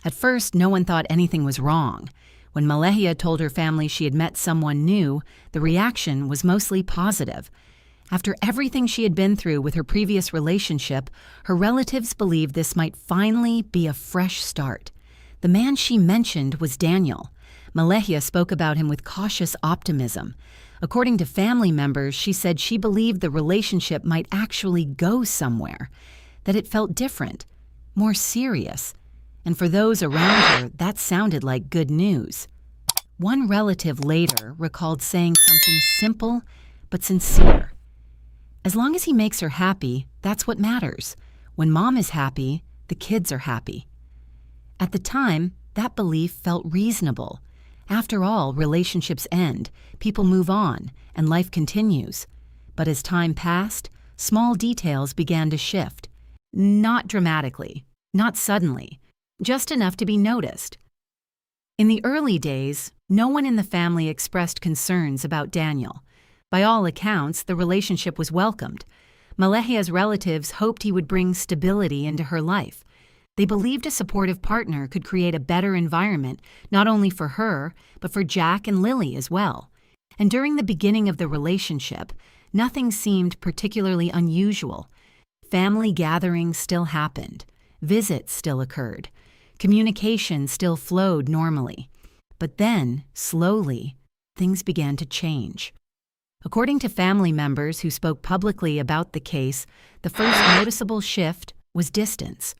At first, no one thought anything was wrong. When Malehya told her family she had met someone new, the reaction was mostly positive. After everything she had been through with her previous relationship, her relatives believed this might finally be a fresh start. The man she mentioned was Daniel. Malehya spoke about him with cautious optimism. According to family members, she said she believed the relationship might actually go somewhere, that it felt different, more serious. And for those around her, that sounded like good news. One relative later recalled saying something simple but sincere. As long as he makes her happy, that's what matters. When mom is happy, the kids are happy. At the time, that belief felt reasonable. After all, relationships end, people move on, and life continues. But as time passed, small details began to shift. Not dramatically, not suddenly, just enough to be noticed. In the early days, no one in the family expressed concerns about Daniel. By all accounts, the relationship was welcomed. Malehya's relatives hoped he would bring stability into her life. They believed a supportive partner could create a better environment, not only for her, but for Jack and Lily as well. And during the beginning of the relationship, nothing seemed particularly unusual. Family gatherings still happened. Visits still occurred. Communication still flowed normally. But then, slowly, things began to change. According to family members who spoke publicly about the case, the first noticeable shift was distance.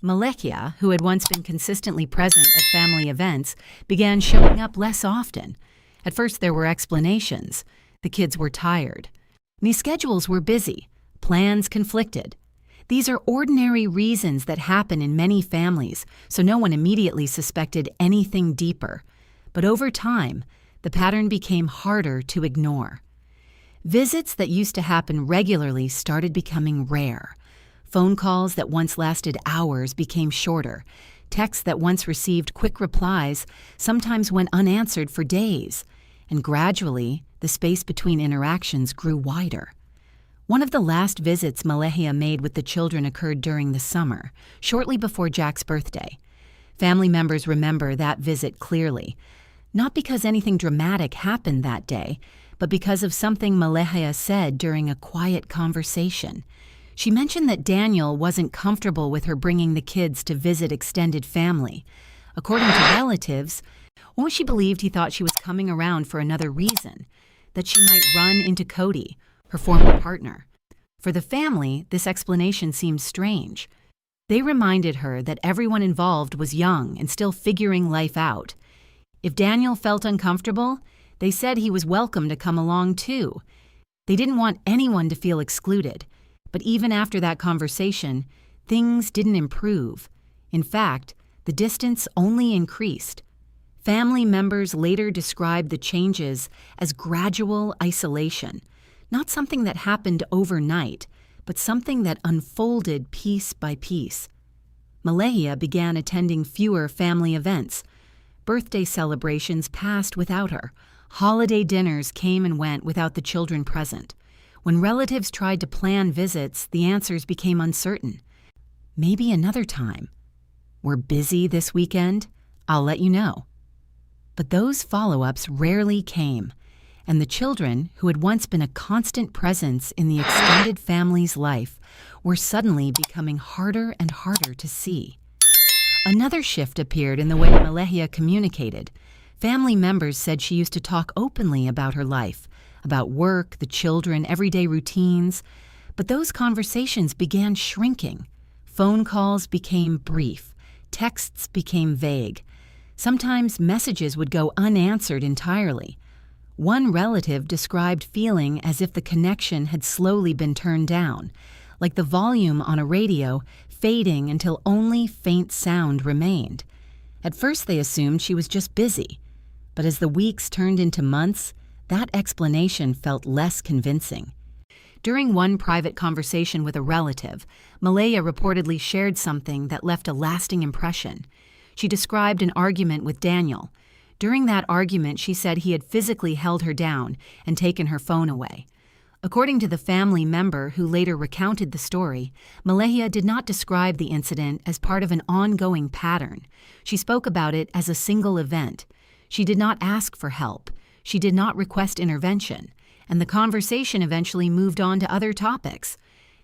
Malehya, who had once been consistently present at family events, began showing up less often. At first there were explanations. The kids were tired. The schedules were busy. Plans conflicted. These are ordinary reasons that happen in many families, so no one immediately suspected anything deeper. But over time, the pattern became harder to ignore. Visits that used to happen regularly started becoming rare. Phone calls that once lasted hours became shorter. Texts that once received quick replies sometimes went unanswered for days. And gradually, the space between interactions grew wider. One of the last visits Malehya made with the children occurred during the summer, shortly before Jack's birthday. Family members remember that visit clearly, not because anything dramatic happened that day, but because of something Malehya said during a quiet conversation. She mentioned that Daniel wasn't comfortable with her bringing the kids to visit extended family. According to relatives, she believed he thought she was coming around for another reason, that she might run into Cody, her former partner. For the family, this explanation seemed strange. They reminded her that everyone involved was young and still figuring life out. If Daniel felt uncomfortable, they said he was welcome to come along too. They didn't want anyone to feel excluded. But even after that conversation, things didn't improve. In fact, the distance only increased. Family members later described the changes as gradual isolation, not something that happened overnight, but something that unfolded piece by piece. Malehya began attending fewer family events. Birthday celebrations passed without her. Holiday dinners came and went without the children present. When relatives tried to plan visits, the answers became uncertain. Maybe another time. We're busy this weekend. I'll let you know. But those follow-ups rarely came, and the children, who had once been a constant presence in the extended family's life, were suddenly becoming harder and harder to see. Another shift appeared in the way Malehya communicated. Family members said she used to talk openly about her life, about work, the children, everyday routines. But those conversations began shrinking. Phone calls became brief. Texts became vague. Sometimes messages would go unanswered entirely. One relative described feeling as if the connection had slowly been turned down, like the volume on a radio fading until only faint sound remained. At first they assumed she was just busy, but as the weeks turned into months, that explanation felt less convincing. During one private conversation with a relative, Malehya reportedly shared something that left a lasting impression. She described an argument with Daniel. During that argument, she said he had physically held her down and taken her phone away. According to the family member who later recounted the story, Malehya did not describe the incident as part of an ongoing pattern. She spoke about it as a single event. She did not ask for help. She did not request intervention. And the conversation eventually moved on to other topics.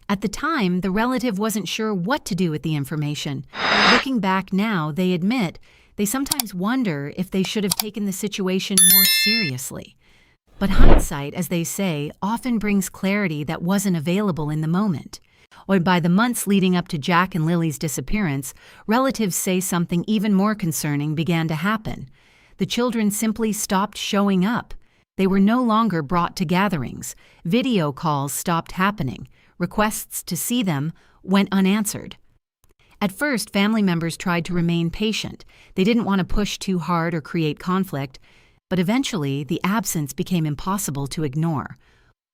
At the time, the relative wasn't sure what to do with the information. Looking back now, they admit they sometimes wonder if they should have taken the situation more seriously. But hindsight, as they say, often brings clarity that wasn't available in the moment. Or by the months leading up to Jack and Lily's disappearance, relatives say something even more concerning began to happen. The children simply stopped showing up. They were no longer brought to gatherings. Video calls stopped happening. Requests to see them went unanswered. At first, family members tried to remain patient. They didn't want to push too hard or create conflict. But eventually, the absence became impossible to ignore.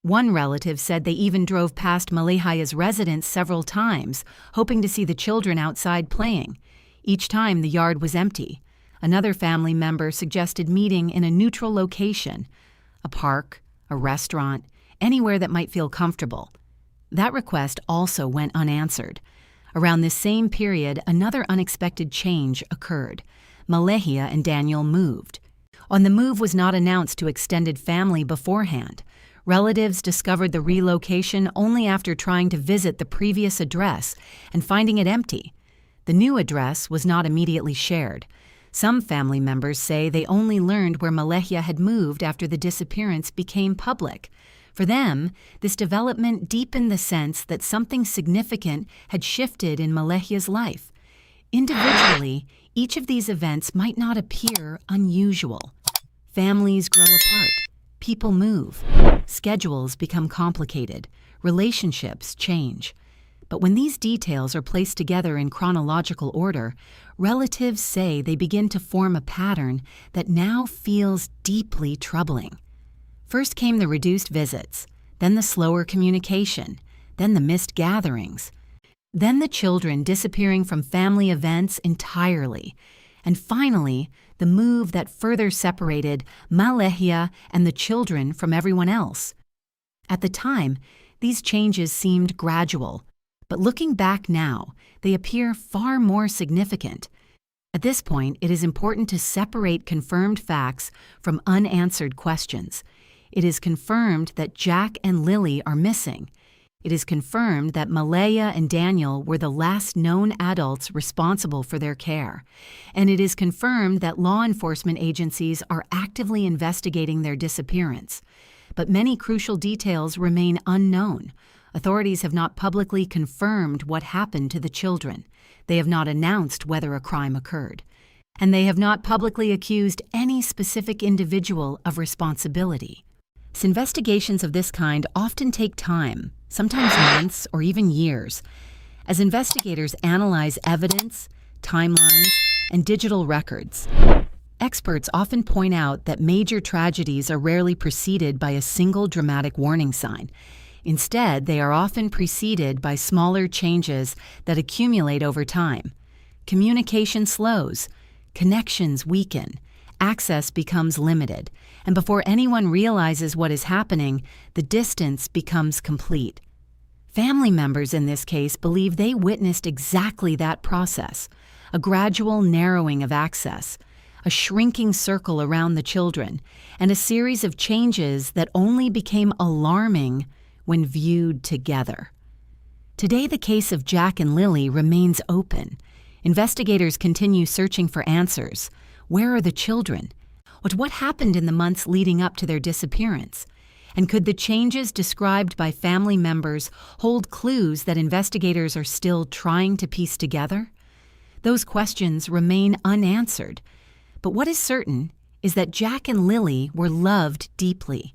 One relative said they even drove past Malehya's residence several times, hoping to see the children outside playing. Each time, the yard was empty. Another family member suggested meeting in a neutral location, a park, a restaurant, anywhere that might feel comfortable. That request also went unanswered. Around this same period, another unexpected change occurred. Malehya and Daniel moved. The move was not announced to extended family beforehand. Relatives discovered the relocation only after trying to visit the previous address and finding it empty. The new address was not immediately shared. Some family members say they only learned where Malehya had moved after the disappearance became public. For them, this development deepened the sense that something significant had shifted in Malehya's life. Individually, each of these events might not appear unusual. Families grow apart, people move, schedules become complicated, relationships change. But when these details are placed together in chronological order, relatives say they begin to form a pattern that now feels deeply troubling. First came the reduced visits, then the slower communication, then the missed gatherings, then the children disappearing from family events entirely, and finally, the move that further separated Malehya and the children from everyone else. At the time, these changes seemed gradual, but looking back now, they appear far more significant. At this point, it is important to separate confirmed facts from unanswered questions. It is confirmed that Jack and Lily are missing. It is confirmed that Malehya and Daniel were the last known adults responsible for their care. And it is confirmed that law enforcement agencies are actively investigating their disappearance. But many crucial details remain unknown. Authorities have not publicly confirmed what happened to the children. They have not announced whether a crime occurred. And they have not publicly accused any specific individual of responsibility. Investigations of this kind often take time, sometimes months or even years. As investigators analyze evidence, timelines, and digital records, experts often point out that major tragedies are rarely preceded by a single dramatic warning sign. Instead, they are often preceded by smaller changes that accumulate over time. Communication slows, connections weaken, access becomes limited, and before anyone realizes what is happening, the distance becomes complete. Family members in this case believe they witnessed exactly that process, a gradual narrowing of access, a shrinking circle around the children, and a series of changes that only became alarming when viewed together. Today, the case of Jack and Lily remains open. Investigators continue searching for answers. Where are the children? What happened in the months leading up to their disappearance? And could the changes described by family members hold clues that investigators are still trying to piece together? Those questions remain unanswered. But what is certain is that Jack and Lily were loved deeply.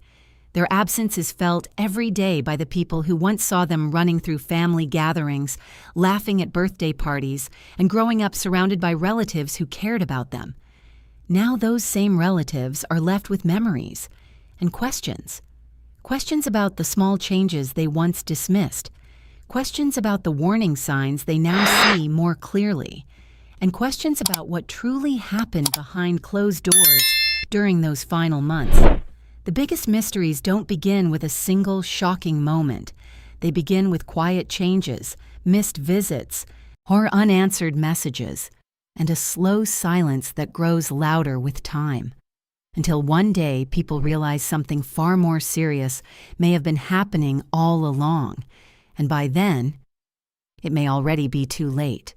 Their absence is felt every day by the people who once saw them running through family gatherings, laughing at birthday parties, and growing up surrounded by relatives who cared about them. Now those same relatives are left with memories and questions. Questions about the small changes they once dismissed. Questions about the warning signs they now see more clearly. And questions about what truly happened behind closed doors during those final months. The biggest mysteries don't begin with a single shocking moment. They begin with quiet changes, missed visits, or unanswered messages, and a slow silence that grows louder with time. Until one day people realize something far more serious may have been happening all along, and by then, it may already be too late.